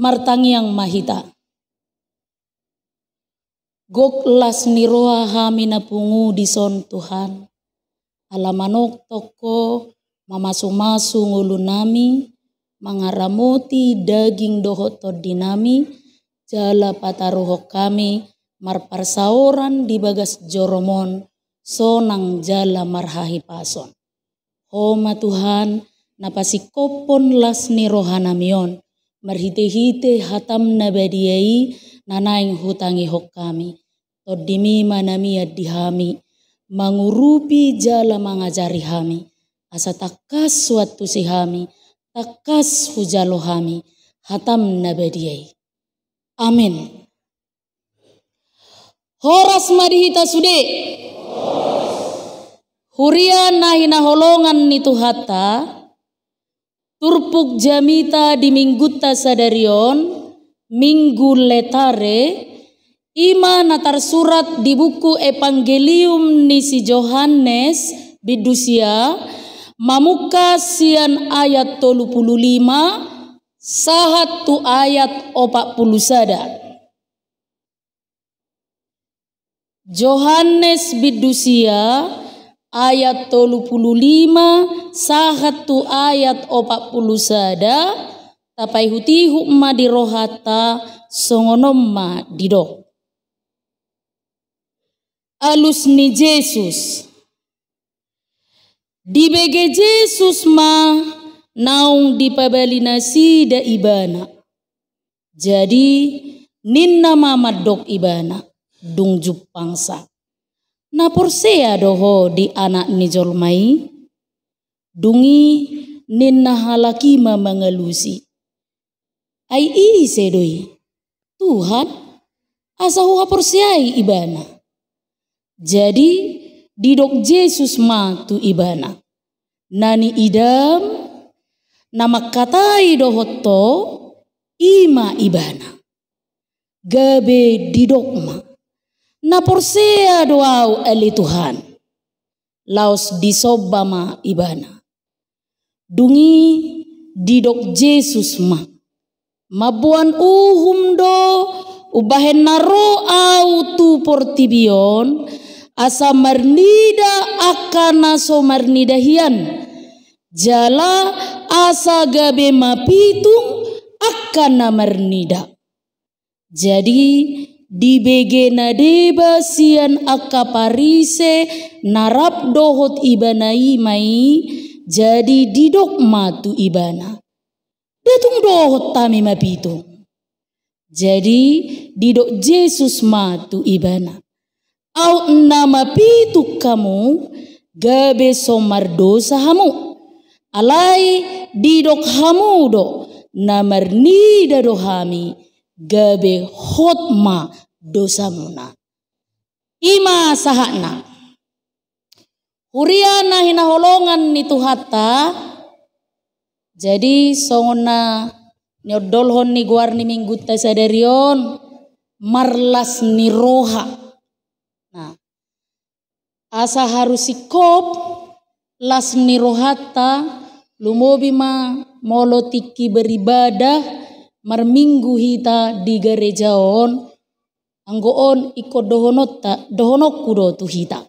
martangiang mahita. Gok las niroha hamina pungu dison Tuhan. Alamanok toko mamasu-masu ngulu nami, mangaramoti daging dohoto dinami, jala pataruho kami, marparsaoran di bagas joromon, sonang jala marhahi pason. Homa Tuhan, napasikopon las nirohanamion, marhite-hite hatam nabadiai, nanaing hutangi hok kami. Todimi manami adihami, mangurupi jala mangajari hami, asa takas suatu si hami, takas hujalo hami, hatam nabadiai. Amin. Horas madihita sude. Huria nahina holongan nitu hatta, turpuk jamita di mingguta sadarion, minggu letare, ima natar surat di buku Evangelium ni si Yohanes bidusia, mamuka sian ayat 35, sahat tu ayat 40 sada. Yohanes bidusia ayat 35 sahat tu ayat 40 sada, tapai hutihu ma dirohata songonom ma didok. Alus ni Yesus. Di bege Yesus ma naung dipabalinasi da ibana. Jadi ninna mamadok ibana dung jupangsa. Na porsea doho di anak ni jolmai. Dungi ninna halakima mengelusi. Ai ise doi. Tuhan asa huha porseai ibana. Jadi didok Yesus ma tu ibana. Nani idam nama katai dohoto ima ibana. Gabe didok ma. Na porsea doau eli Tuhan. Laos disobama ibana. Dungi didok Yesus ma. Mabuan uhum do ubahen naro au tu portibion. Asa marnida akana so marnida hian. Jala asa gabe mapitung akana marnida. Jadi di bege nadeba sian akaparise narap dohot ibana imai, jadi didok matu ibana. Betung dohot tami mapitung. Jadi didok Yesus matu ibana. Au nama pitu kamu gabe somar dosa hamu. Alai didok hamu do namarnida dohami gabe hotma dosa muna. Ima sahakna. Huriana hina holongan nitu hatta. Jadi songona nyodolhon ni guar ni mingguta sadarion marlas ni roha. Nah, asa harus sikop las ni rohata lumobi ma molotiki beribadah marminggu hita di gerejaon anggoon ikut dohonokku do tu hita.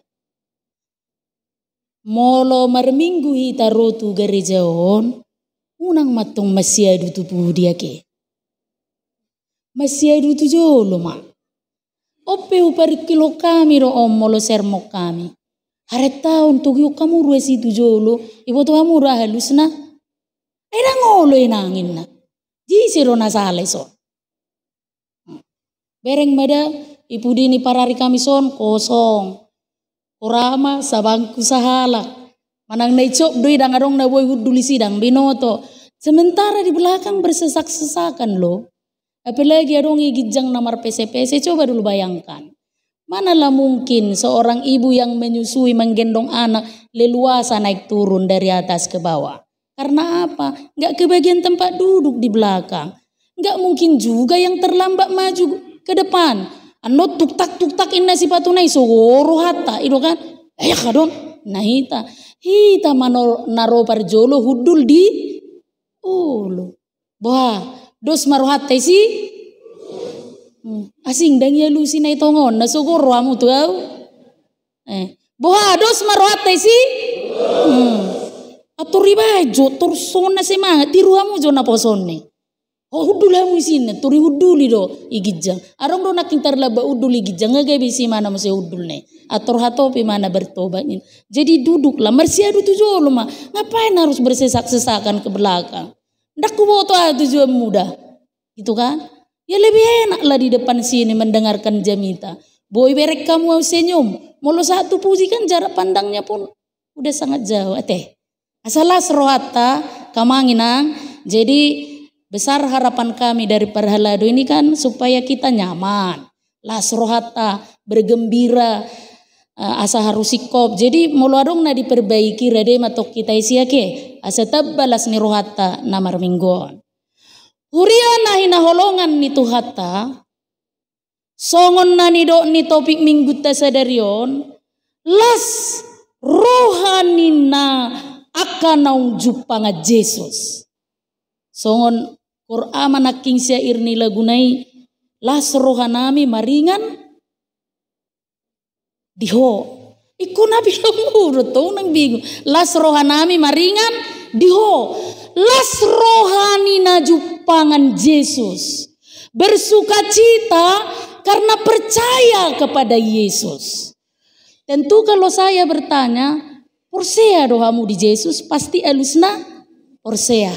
Molo marminggu hita rotu gerejaon unang matong masiadu tu dia ke. Masiadu tu jolo ma. Ope upari kilo kami ro om molo sermo kami. Hare taun tugyo kamu ruesi tu jolo. Ibo tu kamu halus na. Era ngolo inangin na. Jisi ro nasale son. Bereng mada ipu dini parari kami son kosong. Orama sabangku sahala. Manang naicop doi dang adong na boy huduli sidang binoto. Sementara di belakang bersesak-sesakan lo. Apalagi adong igijang namar PC-PC, coba dulu bayangkan. Manalah mungkin seorang ibu yang menyusui menggendong anak leluasa naik turun dari atas ke bawah. Karena apa? Nggak kebagian tempat duduk di belakang. Nggak mungkin juga yang terlambat maju ke depan. Ano tuk tak inna si patunay sogoro hatta itu kan. Kadon nah hita naro parjolo hudul di ulu. Bah Dos marohat si asing dang ya lu sinay tongon na suguro amu tu au. Boha dos marohat si aturi bajo turson na semangat tiru amu jo na posone. Oh udul amu isin turi uduli do igijang. Arong do naking tarlaba udul igijang ngagay bisi mana mo se udul ne. Ator hatopi mana bertobat. Jadi duduklah mersiadu tujuh lo mah. Ngapain harus bersesak-sesakan ke belakang? Ndak ku boto tujuan mudah. Gitu kan? Ya lebih enak lah di depan sini mendengarkan Jamita. Boy berek kamu senyum. Molo satu puji kan jarak pandangnya pun udah sangat jauh. Asalah serohata kamanginang. Jadi besar harapan kami dari Perhalado ini kan supaya kita nyaman. Lah serohata bergembira. Asa harus sikop. Jadi molo adong na diperbaiki rade matok kita isiake. Asa tabbalas ni rohata namar minggon. Huria na hinaholongan ni tuhata. Songon na ni do ni topik minggu ta sadarion. Las rohanina akanau jupanga Jesus. Songon Qur'an manaking syair ni lagunai. Las rohanami maringan. Diho. Iku nabi lumur to nang bingung. Las rohanami maringan. Diho. Las rohani najupangan Yesus. Bersukacita karena percaya kepada Yesus. Tentu kalau saya bertanya, porsea dohamu di Yesus pasti elusna porsea.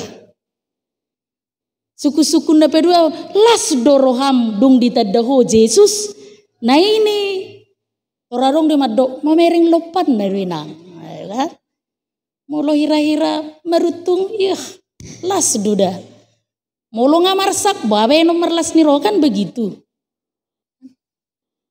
Suku-suku na pedua las doroham dung ditadaho Yesus. Nah ini orarong di madok mamering lopan na rin kan? Molo hira-hira merutung las duda. Molo ngamarsak babe nomor las niro kan begitu.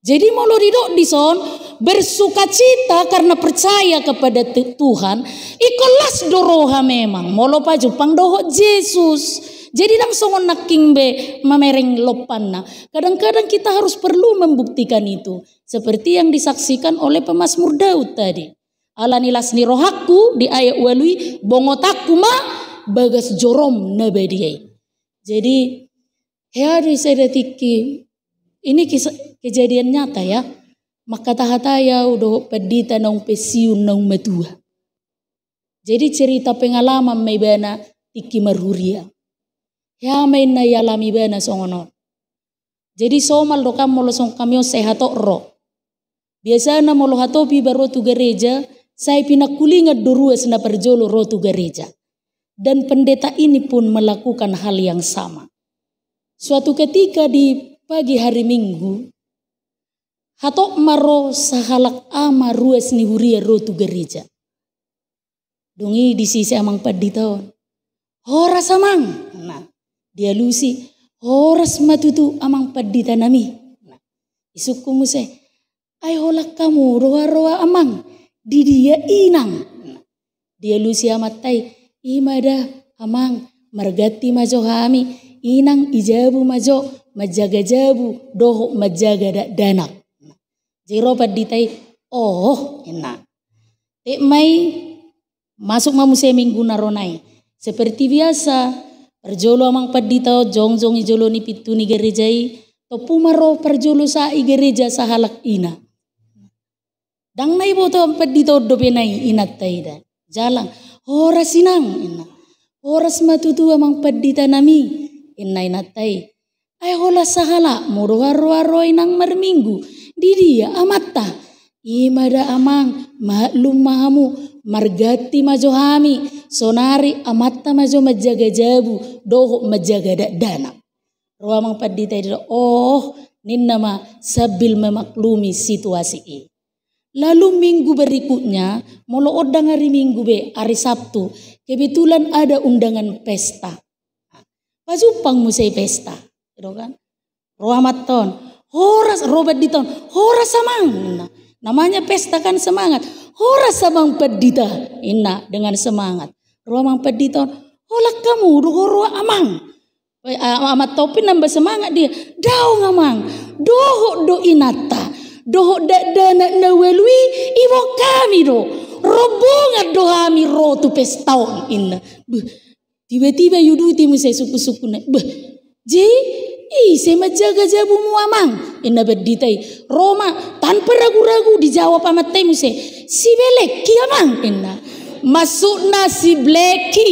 Jadi molo didok dison bersukacita karena percaya kepada Tuhan. Ikolas doroha memang. Molo pa Jepang doho Yesus. Jadi dang songon naking be mamereng lopan na. Kadang-kadang kita harus perlu membuktikan itu. Seperti yang disaksikan oleh pemazmur Daud tadi. Alanilas ni rohaku di ayat walui bongotaku ma bagas jorom nabadiai. Jadi ya saya tiki ini kejadian nyata ya. Maka tahataya udah pedita nong pesiun nong metua. Jadi cerita pengalaman may bana tiki marhuria. Ya main na yalami bana songono. Jadi somal do kam molo song kamyo sehato ro. Biasa na molo hatopi baro tu gereja. Saya pinakulingat duruas na perjolo rotu gereja. Dan pendeta ini pun melakukan hal yang sama. Suatu ketika di pagi hari Minggu. Hatok maro sahalak ama ruas ni huria rotu gereja. Dungi di sisi amang paditaon. Horas amang. Nah, dia lusi. Horas matutu amang padita nami. Nah, isuku muse. Ay holak kamu roa-roa amang. Di dia inang. Dia lusi amatai. Imada amang margati majo hami. Inang ijabu majo. Majaga jabu. Doho majaga danak. Jero paditai. Oh enak. Mai masuk mamuse minggu naronai. Seperti biasa. Perjolo amang padita. Jong-jong ijolo ni pitu ni gerejai. Topu maro perjolo sa gereja sahalak ina. Dang nai boto pedito dobe nai inat taida. Jalang. Horas inang. Ina. Horas matutu amang pedita nami. Ina inat tai. Ay hola sahala. Muro-haro inang marminggu. Di dia amata. Imada amang. Maklum mahamu. Margati majo hami. Sonari amata majo majaga jabu. Doho majaga dana. Roh amang pedita ida. Oh. Ninnama sabil memaklumi situasi ini. Lalu minggu berikutnya, molo odang hari Minggu be, hari Sabtu, kebetulan ada undangan pesta. Pajupang musai pesta, gitu kan? Rohamaton, horas robat diton, horas samang. Nah, namanya pesta kan semangat. Horas samang pedita, ina dengan semangat. Rohamang pediton, holak kamu, roh amang. Amat topi nambah semangat dia. Daung amang, doho do inata. Doho dana nawelui iwo kami do robongan do kami rotu pestaon inna tiba-tiba yuduti musai suku-suku na Saya menjaga jabu muamang. Ina berditai Roma tanpa ragu-ragu dijawab sama temu si beleki amang. Ina masukna si bleki.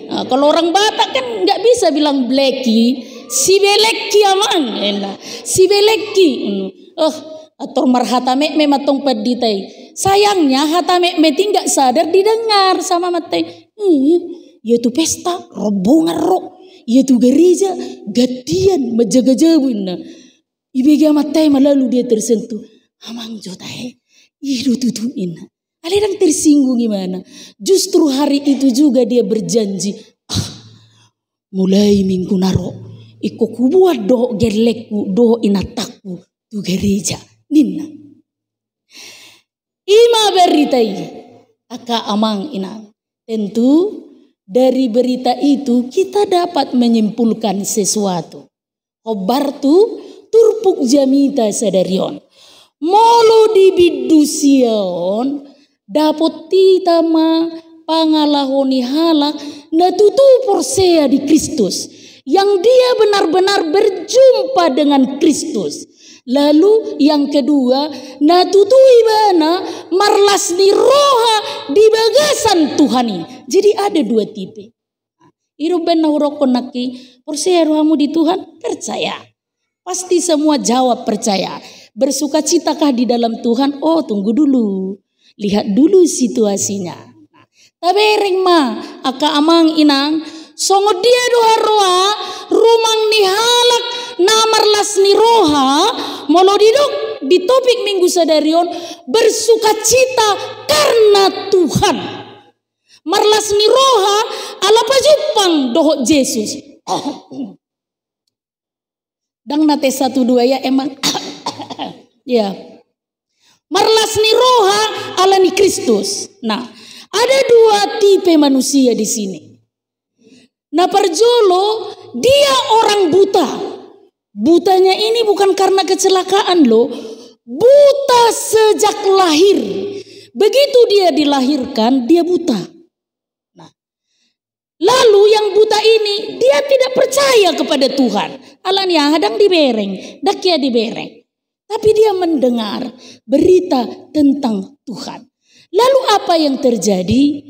Nah, kalau orang Batak kan nggak bisa bilang bleki, si beleki amang. Ina si beleki. Atur marhatame me matong berditai. Sayangnya hatame me tidak sadar didengar sama matai. Yaitu pesta rombongan roh. Yaitu gereja gadian menjaga-jaguna. Ibega matai lalu dia tersentuh. Amang jotai. Idu tutuin. Aledang tersinggung gimana. Justru hari itu juga dia berjanji. Mulai minggu naro. Iko kubuat doh gelekku. Doh inatakku. Tu gereja. Nina. Ima beritai. Aka amang inang. Tentu dari berita itu kita dapat menyimpulkan sesuatu. Khobar tu turpuk jamita sadarion. Molo di bidusion dapat titama pangalahoni halak na tutu porsea di Kristus. Yang dia benar-benar berjumpa dengan Kristus. Lalu yang kedua, natutui bana marlas ni roha di bagasan Tuhani. Jadi ada dua tipe. Iruben naurokon naki, percaya rohamu di Tuhan, percaya. Pasti semua jawab percaya. Bersukacitakah di dalam Tuhan? Oh, tunggu dulu. Lihat dulu situasinya. Tapi ringma, aka amang inang, songo dia doa roha, rumang ni halak namarlas ni roha, molo diduk di topik minggu sadarion, bersukacita karena Tuhan. Marlas ni roha ala pajupang dohok Yesus. Dang nate 1-2 ya emang. Ya. Marlas ni roha ala ni Kristus. Nah, ada dua tipe manusia di sini. Nah, perjolo dia orang buta. Butanya ini bukan karena kecelakaan loh. Buta sejak lahir. Begitu dia dilahirkan, dia buta. Nah, lalu yang buta ini, dia tidak percaya kepada Tuhan. Alanya hadang dibereng, dakia dibereng. Tapi dia mendengar berita tentang Tuhan. Lalu apa yang terjadi?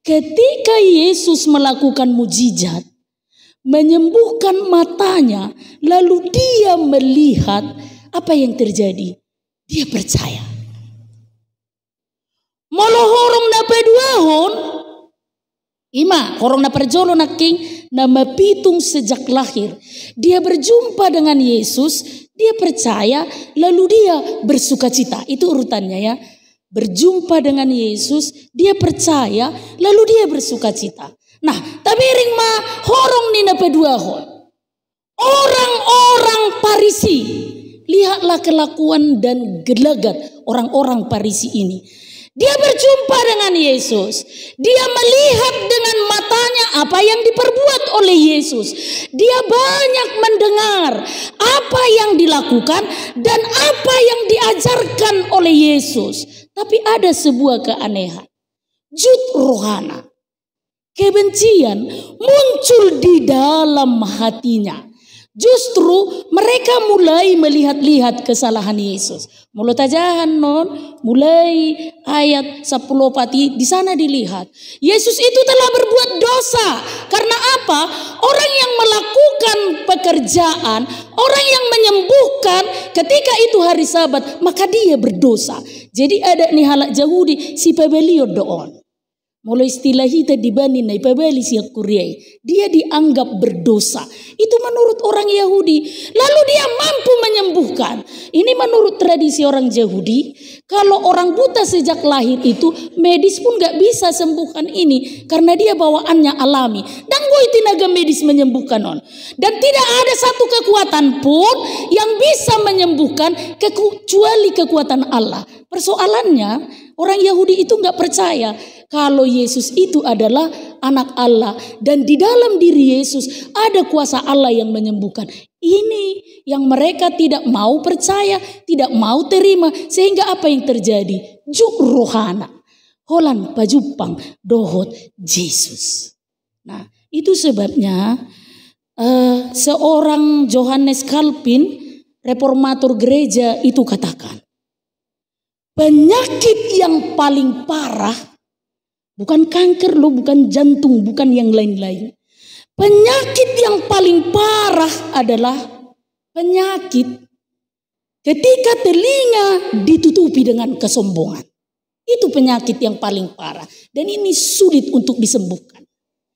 Ketika Yesus melakukan mujizat, menyembuhkan matanya, lalu dia melihat apa yang terjadi. Dia percaya. Molo horong na peduahon, ima horong na perjolo naking nama pitung sejak lahir. Dia berjumpa dengan Yesus, dia percaya, lalu dia bersukacita. Itu urutannya ya. Berjumpa dengan Yesus, dia percaya, lalu dia bersukacita. Nah, tapi ringma horong nina peduahon. Orang-orang Parisi, lihatlah kelakuan dan gelagat orang-orang Parisi ini. Dia berjumpa dengan Yesus. Dia melihat dengan matanya apa yang diperbuat oleh Yesus. Dia banyak mendengar apa yang dilakukan dan apa yang diajarkan oleh Yesus. Tapi ada sebuah keanehan. Jud rohana. Kebencian muncul di dalam hatinya. Justru mereka mulai melihat-lihat kesalahan Yesus. Mulut ajahan non, mulai ayat 10 pati di sana dilihat. Yesus itu telah berbuat dosa. Karena apa? Orang yang melakukan pekerjaan, orang yang menyembuhkan ketika itu hari Sabat, maka dia berdosa. Jadi ada nih halak Yahudi si pebelio doon. Mulai istilah kita dibanding na ipabali siya Korea. Dia dianggap berdosa. Itu menurut orang Yahudi. Lalu dia mampu menyembuhkan. Ini menurut tradisi orang Yahudi. Kalau orang buta sejak lahir itu, medis pun gak bisa sembuhkan ini. Karena dia bawaannya alami. Dan boy tenaga medis menyembuhkan on. Dan tidak ada satu kekuatan pun yang bisa menyembuhkan kecuali kekuatan Allah. Persoalannya, orang Yahudi itu gak percaya kalau Yesus itu adalah anak Allah. Dan di dalam diri Yesus ada kuasa Allah yang menyembuhkan. Ini yang mereka tidak mau percaya, tidak mau terima. Sehingga apa yang terjadi? Juk rohana. Holan pajupang dohot Yesus. Nah, itu sebabnya seorang Johannes Calvin, reformator gereja itu katakan, penyakit yang paling parah bukan kanker loh, bukan jantung, bukan yang lain-lain. Penyakit yang paling parah adalah penyakit ketika telinga ditutupi dengan kesombongan. Itu penyakit yang paling parah. Dan ini sulit untuk disembuhkan.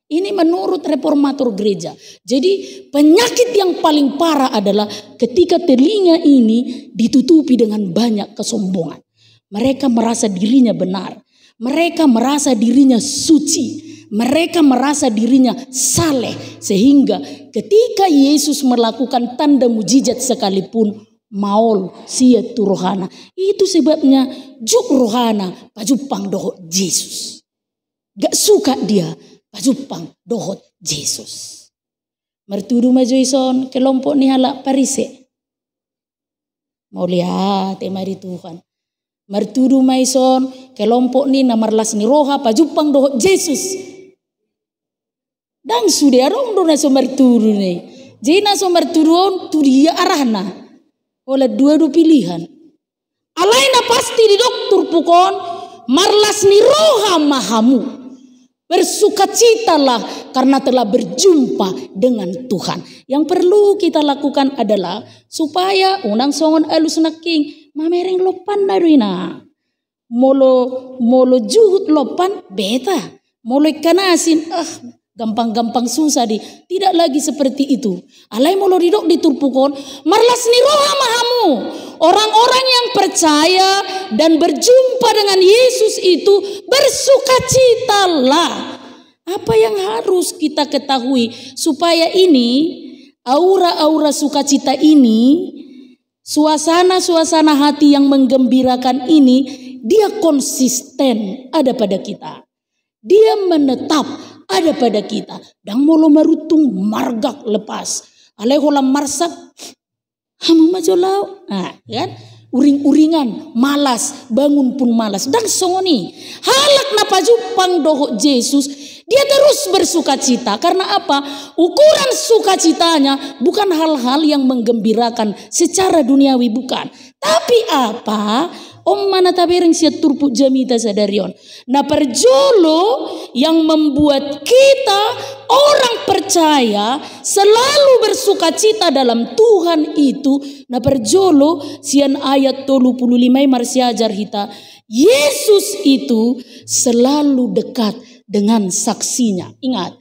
Ini menurut reformator gereja. Jadi penyakit yang paling parah adalah ketika telinga ini ditutupi dengan banyak kesombongan. Mereka merasa dirinya benar. Mereka merasa dirinya suci. Mereka merasa dirinya saleh. Sehingga ketika Yesus melakukan tanda mujizat sekalipun, maul sia tu rohana. Itu sebabnya juk rohana pajupang dohot Yesus. Gak suka dia pajupang dohot Yesus. Mertudu majoison kelompok ni halak parise. Mau lihat mari Tuhan. Mertudu maison kelompok ni namarlas ni roha pajupang dohot Yesus. Dan sudah orang dona so mertudu ni. Jina so mertudu tu dia arahna. Oleh dua pilihan. Alaina pasti di dokter pukon marlas ni roha mahamu. Bersukacitalah karena telah berjumpa dengan Tuhan. Yang perlu kita lakukan adalah supaya unang songon alus naking mamereng lopan narina. Molo juhut lopan beta. Molo kanasin gampang-gampang susah di. Tidak lagi seperti itu. Alai molo didok diturpukon marlas ni roha mahamu. Orang-orang yang percaya dan berjumpa dengan Yesus itu bersukacitalah. Apa yang harus kita ketahui supaya ini aura-aura sukacita ini, suasana-suasana hati yang menggembirakan ini, dia konsisten ada pada kita. Dia menetap ada pada kita. Dan molo marutung margak lepas. Alai holam marsak hamu majolau. Nah, kan? Uring-uringan, malas, bangun pun malas. Dan songoni, halak na pajupang doho Yesus, dia terus bersukacita. Karena apa? Ukuran sukacitanya bukan hal-hal yang menggembirakan secara duniawi, bukan. Tapi apa? Om mana tabereng siat turpu jamita sadarion. Nah perjolo yang membuat kita orang percaya selalu bersukacita dalam Tuhan itu. Nah perjolo sian ayat 35 marsia ajar hita. Yesus itu selalu dekat dengan saksinya. Ingat,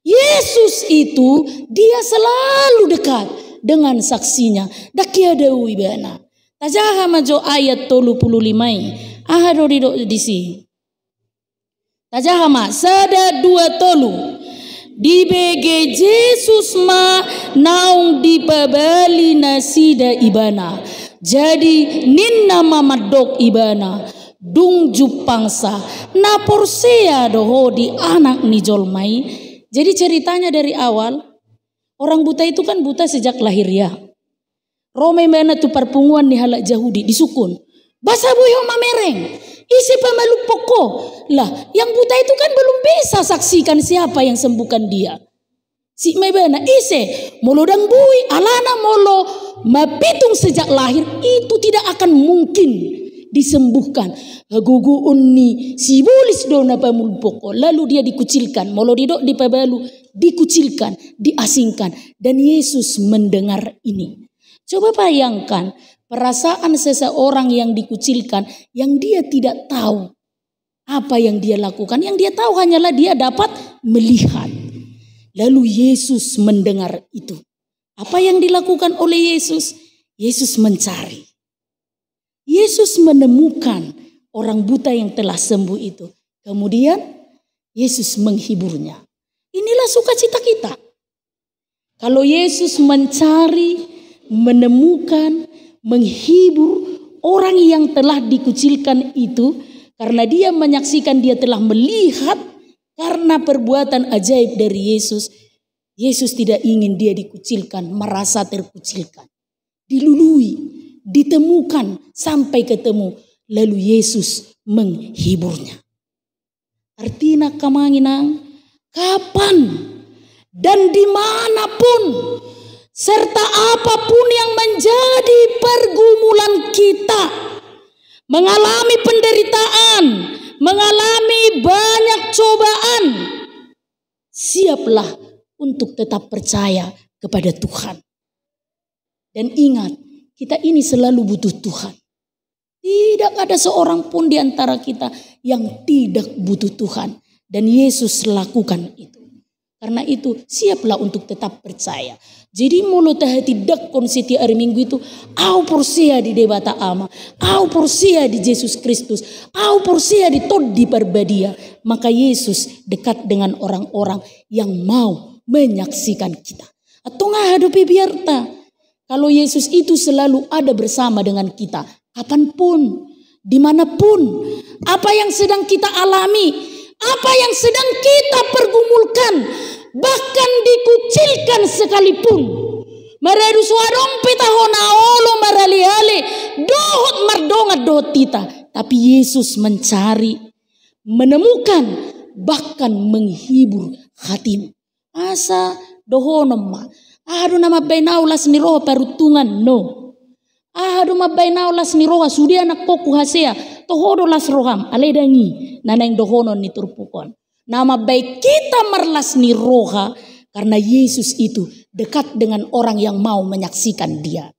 Yesus itu dia selalu dekat dengan saksinya. Dakia dawi bana. Tajaha majo ayat 35. Ahado ridok disi. Tajaha ma sada dua tolu. Di BG Yesus ma naung di pabali nasida ibana. Jadi ninna mamadok ibana. Dung jupangsa. Na porsea doho di anak ni jolmai. Jadi ceritanya dari awal. Orang buta itu kan buta sejak lahir ya. Rome mana tu perpunguan ni halak Yahudi disukun. Basa buyo mamereng. Isi pamalu poko. Lah, yang buta itu kan belum bisa saksikan siapa yang sembuhkan dia. Si mebana ise molo dang bui alana molo mapitung sejak lahir itu tidak akan mungkin disembuhkan. Gugu unni si bulis dona pamul poko. Lalu dia dikucilkan. Molo didok di pabalu dikucilkan, diasingkan. Dan Yesus mendengar ini. Coba bayangkan perasaan seseorang yang dikucilkan, yang dia tidak tahu apa yang dia lakukan. Yang dia tahu hanyalah dia dapat melihat. Lalu Yesus mendengar itu. Apa yang dilakukan oleh Yesus? Yesus mencari. Yesus menemukan orang buta yang telah sembuh itu. Kemudian Yesus menghiburnya. Inilah sukacita kita. Kalau Yesus mencari, menemukan, menghibur orang yang telah dikucilkan itu, karena dia menyaksikan, dia telah melihat karena perbuatan ajaib dari Yesus. Yesus tidak ingin dia dikucilkan, merasa terkucilkan, dilului, ditemukan sampai ketemu, lalu Yesus menghiburnya. Artinya kamanginang, kapan dan dimanapun, serta apapun yang menjadi pergumulan kita, mengalami penderitaan, mengalami banyak cobaan, siaplah untuk tetap percaya kepada Tuhan. Dan ingat, kita ini selalu butuh Tuhan. Tidak ada seorang pun di antara kita yang tidak butuh Tuhan. Dan Yesus lakukan itu. Karena itu siaplah untuk tetap percaya. Jadi mulut hati dakon setiap hari Minggu itu, au porsia di debata ama, au porsia di Yesus Kristus, au porsia di tod di perbadia. Maka Yesus dekat dengan orang-orang yang mau menyaksikan kita. Atau ngahadupi biarta. Kalau Yesus itu selalu ada bersama dengan kita. Kapanpun, dimanapun, apa yang sedang kita alami, apa yang sedang kita pergumulkan, bahkan dikucilkan sekalipun. Maradu suarong petahona olo maraliale, dohot mardonga dohot tita. Tapi Yesus mencari, menemukan, bahkan menghibur hatimu. Asa dohonom ma, adu nama bainaulas ni roh perutungan no. Ahadu mabainaw las ni roha sudia anak koku hasea tohodo las roham aledangi naneng dohonon ni turpukon. Nama baik kita merlas ni roha karena Yesus itu dekat dengan orang yang mau menyaksikan dia.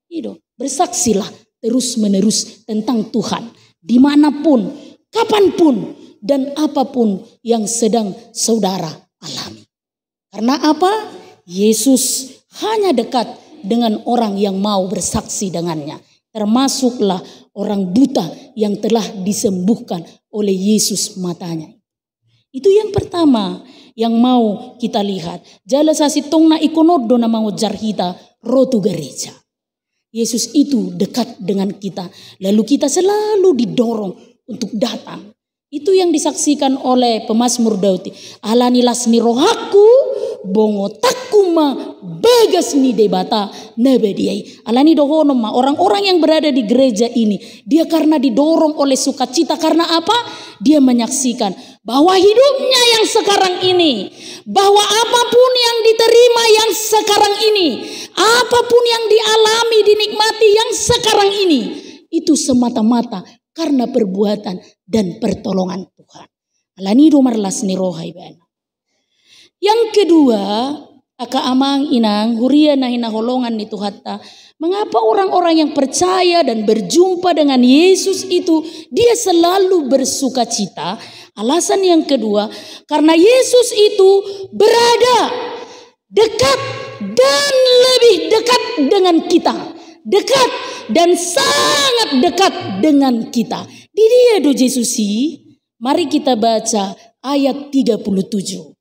Itu bersaksilah terus menerus tentang Tuhan dimanapun, kapanpun dan apapun yang sedang saudara alami. Karena apa? Yesus hanya dekat dengan orang yang mau bersaksi dengannya. Termasuklah orang buta yang telah disembuhkan oleh Yesus matanya. Itu yang pertama yang mau kita lihat. Jala sasitong na ikonodo na mangujar kita rotu gereja. Yesus itu dekat dengan kita. Lalu kita selalu didorong untuk datang. Itu yang disaksikan oleh pemazmur Daud. Alanilas ni rohaku bongo takuma bagas ni debata nabediai. Alani dohono ma orang-orang yang berada di gereja ini, dia karena didorong oleh sukacita. Karena apa? Dia menyaksikan bahwa hidupnya yang sekarang ini, bahwa apapun yang diterima yang sekarang ini, apapun yang dialami, dinikmati yang sekarang ini, itu semata-mata karena perbuatan dan pertolongan Tuhan. Alani domarlas ni rohai bana. Yang kedua, aka amang inang huria na hinaholongan ni Tuhatta. Mengapa orang-orang yang percaya dan berjumpa dengan Yesus itu dia selalu bersuka cita? Alasan yang kedua, karena Yesus itu berada dekat dan lebih dekat dengan kita. Dekat dan sangat dekat dengan kita. Di dia do Yesusi, mari kita baca ayat 37.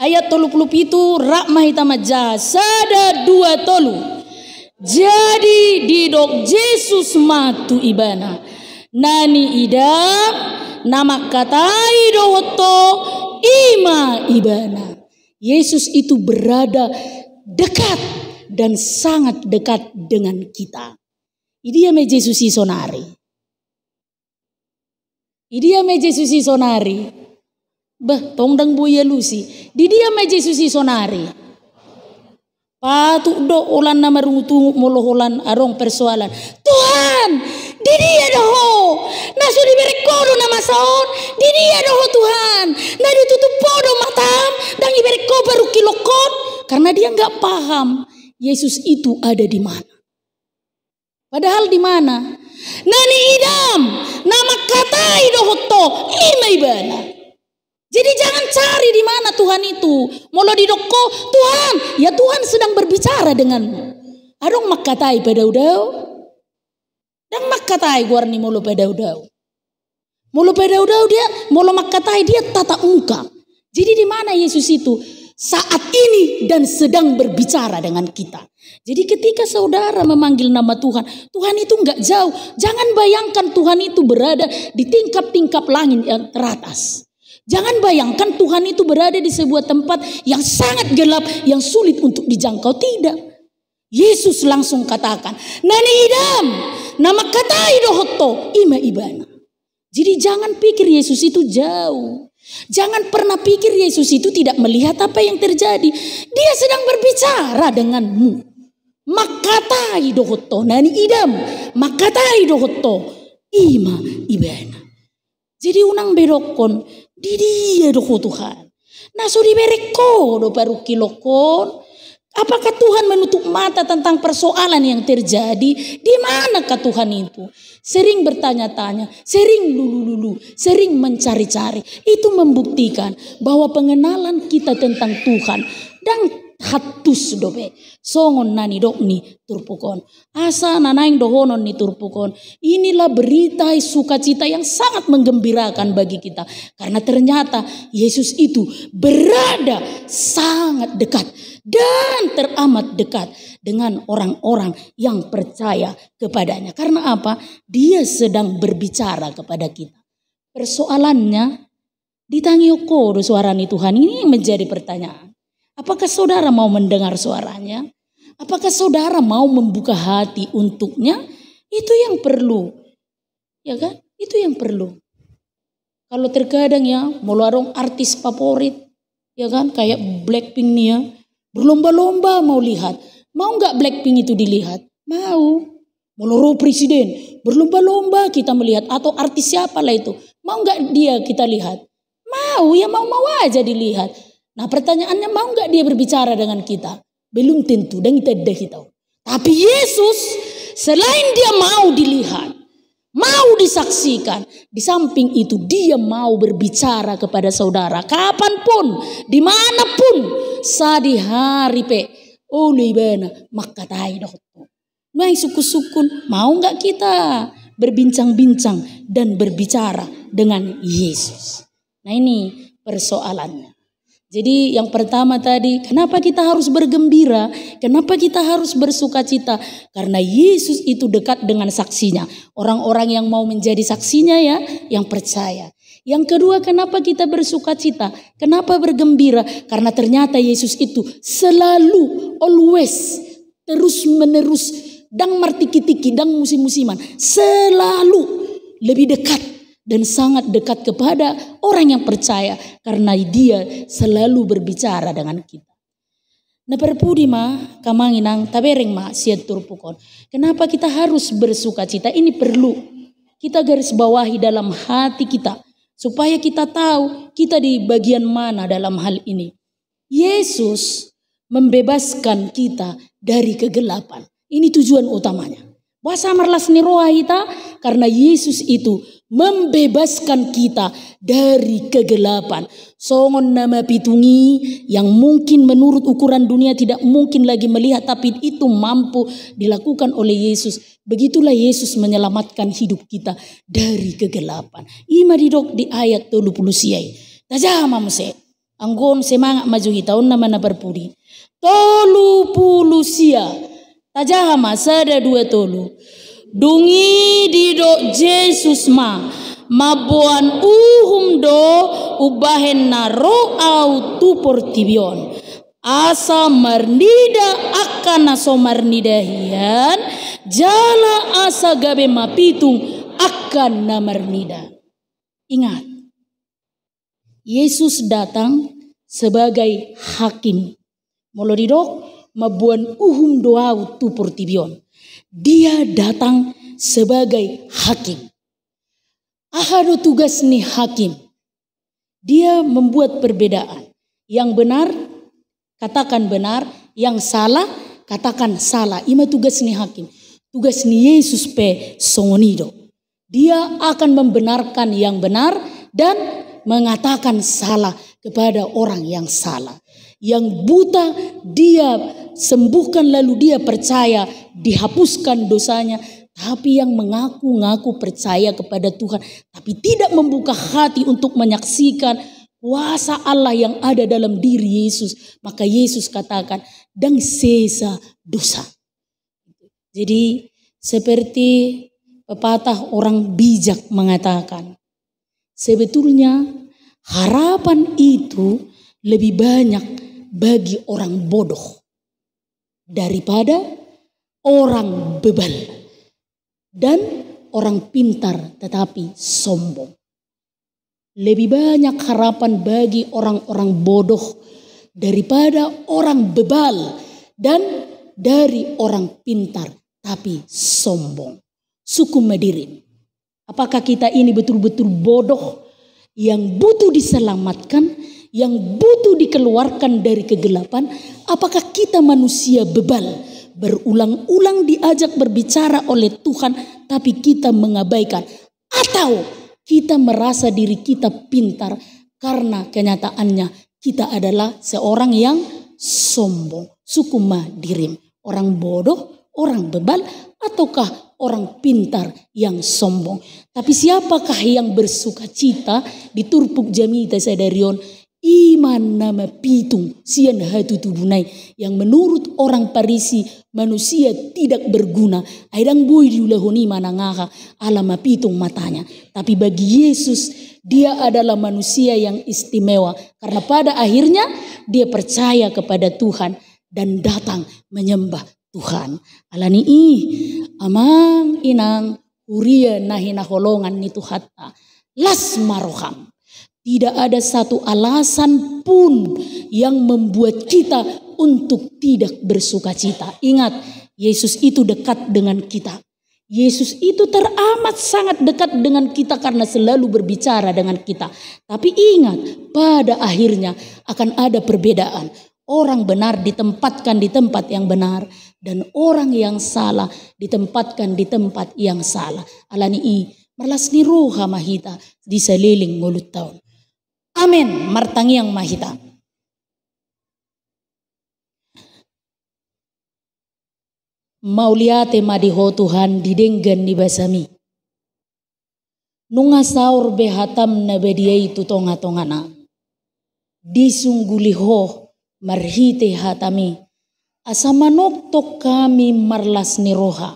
Ayat 30 itu rakmah hitama jasada 2 tolu. Jadi didok Yesus matu ibana. Nani idam nama katai dohoto ima ibana. Yesus itu berada dekat dan sangat dekat dengan kita. Idia me Yesusi sonari. Idia me Yesusi sonari. Bah, tongdang buaya lusi. Di dia me Yesusi sonari. Patuk do ulan nama rungutungu moloholan arong persoalan. Tuhan, di dia doho. Nasu diberi kodo nama saon. Di dia doho Tuhan. Nah ditutup podo matam. Dan diberi ko baru kilokon. Karena dia nggak paham Yesus itu ada di mana. Padahal di mana? Nani idam. Nama katai doho to. Ima ibana. Jadi jangan cari di mana Tuhan itu. Molo di doko Tuhan, ya Tuhan sedang berbicara denganmu. Adong makatai pedau-dau. Dan makatai guarni molo pedau-dau. Molo pedau-dau dia, molo makatai dia tata muka. Jadi di mana Yesus itu? Saat ini dan sedang berbicara dengan kita. Jadi ketika saudara memanggil nama Tuhan, Tuhan itu enggak jauh. Jangan bayangkan Tuhan itu berada di tingkap-tingkap langit yang teratas. Jangan bayangkan Tuhan itu berada di sebuah tempat yang sangat gelap, yang sulit untuk dijangkau. Tidak. Yesus langsung katakan, Nani idam, nama katai dohoto, ima ibana. Jadi jangan pikir Yesus itu jauh. Jangan pernah pikir Yesus itu tidak melihat apa yang terjadi. Dia sedang berbicara denganmu. Makatai dohoto nani idam. Makatai dohoto ima ibena. Jadi unang berokon di dia doho Tuhan. Nah so dibereko do baru kilokon. Apakah Tuhan menutup mata tentang persoalan yang terjadi? Di manakah Tuhan itu? Sering bertanya-tanya, sering lulu-lulu, sering mencari-cari. Itu membuktikan bahwa pengenalan kita tentang Tuhan dan hatus dobe songon nani dokni turpukon asa nanaing dohonon ni turpukon. Inilah berita sukacita yang sangat menggembirakan bagi kita, karena ternyata Yesus itu berada sangat dekat dan teramat dekat dengan orang-orang yang percaya kepadanya. Karena apa? Dia sedang berbicara kepada kita. Persoalannya ditanyoko suaranya Tuhan, ini yang menjadi pertanyaan. Apakah saudara mau mendengar suaranya? Apakah saudara mau membuka hati untuknya? Itu yang perlu. Ya kan? Itu yang perlu. Kalau terkadang ya, mau larang artis favorit, ya kan? Kayak Blackpink nih ya. Berlomba-lomba mau lihat. Mau nggak Blackpink itu dilihat? Mau. Mau loro presiden. Berlomba-lomba kita melihat. Atau artis siapa lah itu. Mau nggak dia kita lihat? Mau, ya mau aja dilihat. Nah pertanyaannya, mau nggak dia berbicara dengan kita? Belum tentu, dan kita tahu. Tapi Yesus selain dia mau dilihat, mau disaksikan, di samping itu dia mau berbicara kepada saudara kapanpun, dimanapun, sadi hari pe, oleh bena makatai dokter. Nah suku-sukun, mau nggak kita berbincang-bincang dan berbicara dengan Yesus? Nah ini persoalannya. Jadi yang pertama tadi, kenapa kita harus bergembira? Kenapa kita harus bersukacita? Karena Yesus itu dekat dengan saksinya. Orang-orang yang mau menjadi saksinya ya, yang percaya. Yang kedua, kenapa kita bersukacita? Kenapa bergembira? Karena ternyata Yesus itu selalu, always, terus menerus, dang martiki-tiki, dang musim-musiman. Selalu lebih dekat. Dan sangat dekat kepada orang yang percaya, karena dia selalu berbicara dengan kita. Nah perpudi mah kamanginang tabereng mah siat turpukon. Kenapa kita harus bersukacita? Ini perlu kita garis bawahi dalam hati kita, supaya kita tahu kita di bagian mana dalam hal ini. Yesus membebaskan kita dari kegelapan. Ini tujuan utamanya. Bahasa marlas ni roha kita, karena Yesus itu membebaskan kita dari kegelapan. Songon nama pitungi yang mungkin menurut ukuran dunia tidak mungkin lagi melihat, tapi itu mampu dilakukan oleh Yesus. Begitulah Yesus menyelamatkan hidup kita dari kegelapan. Ima didok di ayat 30 siai. Tajama mese. Anggon semangat maju kita on nama berpudi. 30 sia. Tajama sada 2 tolu. Dungi dido Jesus mabuan do ubahen na ro au tu portibion asa marnida akan aso marnidahian jala asa gabe mapitung akan na marnida. Ingat, Yesus datang sebagai hakim. Molodidok mabuan do au tu portibion. Dia datang sebagai hakim. Ahado tugas nih hakim. Dia membuat perbedaan. Yang benar, katakan benar. Yang salah, katakan salah. Ima tugas nih hakim. Tugas nih Yesus pe songonido. Dia akan membenarkan yang benar dan mengatakan salah kepada orang yang salah. Yang buta dia sembuhkan, lalu dia percaya dihapuskan dosanya. Tapi yang mengaku-ngaku percaya kepada Tuhan tapi tidak membuka hati untuk menyaksikan kuasa Allah yang ada dalam diri Yesus, maka Yesus katakan dan sesa dosa. Jadi seperti pepatah orang bijak mengatakan, sebetulnya harapan itu lebih banyak bagi orang bodoh daripada orang bebal. Dan orang pintar tetapi sombong. Lebih banyak harapan bagi orang-orang bodoh daripada orang bebal dan dari orang pintar tapi sombong. Suku Madirin, apakah kita ini betul-betul bodoh yang butuh diselamatkan, yang butuh dikeluarkan dari kegelapan? Apakah kita manusia bebal, berulang-ulang diajak berbicara oleh Tuhan tapi kita mengabaikan? Atau kita merasa diri kita pintar karena kenyataannya kita adalah seorang yang sombong? Suku Madirin, orang bodoh, orang bebal, ataukah orang pintar yang sombong? Tapi siapakah yang bersuka cita di turpuk jamita sadarion? Iman nama pitung sian hatu tubunai, yang menurut orang Parisi manusia tidak berguna. Aidang boy diulahoni manangaha alama pitung matanya. Tapi bagi Yesus dia adalah manusia yang istimewa karena pada akhirnya dia percaya kepada Tuhan dan datang menyembah Tuhan. Alani amang inang uria nahina holongan nitu hatta las maroham. Tidak ada satu alasan pun yang membuat kita untuk tidak bersuka cita. Ingat, Yesus itu dekat dengan kita. Yesus itu teramat sangat dekat dengan kita karena selalu berbicara dengan kita. Tapi ingat, pada akhirnya akan ada perbedaan. Orang benar ditempatkan di tempat yang benar dan orang yang salah ditempatkan di tempat yang salah. Alani merlas ni roha mahita di seliling mulut tahun. Amin. Martangi yang mahita. Mauliate madiho Tuhan didenggan di basami. Nunga saur behatam na bediai tu tonga-tongana. Disungguliho marhite hatami. Asamanok tok kami marlas ni roha.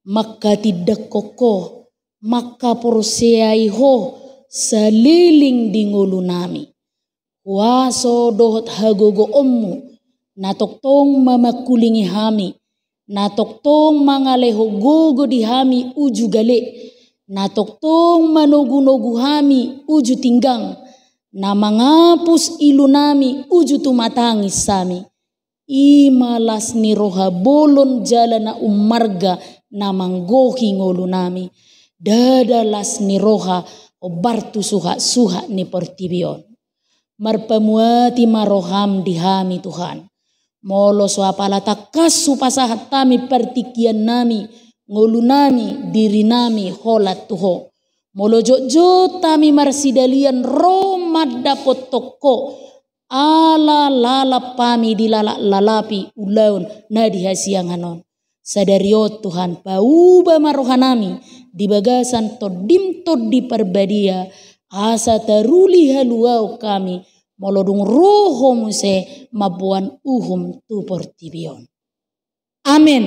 Maka tidak koko. Maka porseai ho. Seliling di ngulu nami. Waso dohot hagogo ommu. Natoktong mamakulingi hami. Natoktong mangaleho gogo di hami uju gale. Natoktong manogu-nogu hami uju tinggang. Na mangapus ilu nami uju tumatangis sami. Imalas ni roha bolon jalana umarga na manggohi ngulu nami. Dadalas ni roha obartu suha ni pertibion. Marpamuati maroham dihami Tuhan. Molo suapalata kasu pasahat tami pertikian nami. Ngulu nami diri nami holat tuho. Molo jojo tami marsidalian romad dapot toko. Ala lalap pami dilalak lalapi ulaun na dihasianganon. Sadariot Tuhan pauba marohanami di bagasan todim di perbadia asa teruli haluau kami molodung roho muse mabuan uhum tu portibion. Amin.